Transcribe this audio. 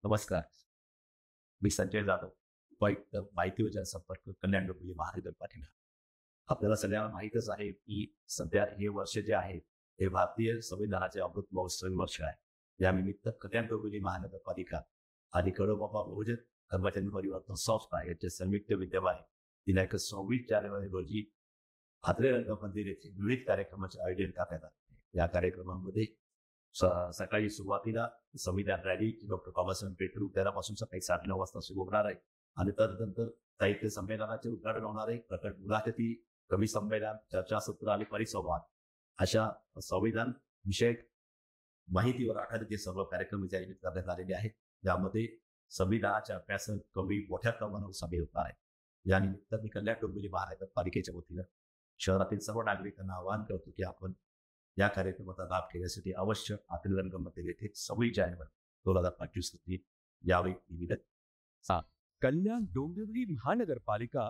नमस्कार. मी संजय जाधव, उपायुक्त माहिती व जनसंपर्क कल्याण डोंबिवली महानगरपालिका. आपल्याला सगळ्यांना माहीतच आहे, की सध्या हे वर्ष जे आहे, हे भारतीय संविधानाचे अमृत महोत्सवी वर्ष आहे. यानिमित्त कल्याण डोंबिवली महानगरपालिका आणि कडोबाबा बहुजन कर्मचारी परिवर्तन संस्था यांचे संयुक्त विद्यमाने दिनांक 26 जानेवारी रोजी भादरे रंगमंदिर येथे विविध कार्यक्रमाचे आयोजन करण्यात आले. या कार्यक्रमामध्ये सकाळी सुरुवातीला संविधान रॅली डॉक्टर बाबासाहेब आंबेडकर उद्यानापासून सकाळी 9:30 वाजता सुरू होणार आहे आणि तदनंतर साहित्य संमेलनाचे उद्घाटन होणार आहे. प्रकट मुलाखती, कवी संमेलन, चर्चासत्र आणि परिसंवाद अशा संविधान विषयक माहितीवर आधारित हे सर्व कार्यक्रम इथे आयोजित करण्यात आलेले आहेत. यामध्ये संविधानाच्या अभ्यासक कवी मोठ्या प्रमाणावर सामील होणार आहेत. या निमित्त मी कल्याण डोंबिवली महानगरपालिकेच्या वतीनं शहरातील सर्व नागरिकांना आवाहन करतो की आपण या कार्यक्रमाचा लाभ घेण्यासाठी अवश्य आतील रंगमध्ये येथे 26 जानेवारी 2025 रोजी यावेळी निवेदन. कल्याण डोंबिवली महानगरपालिका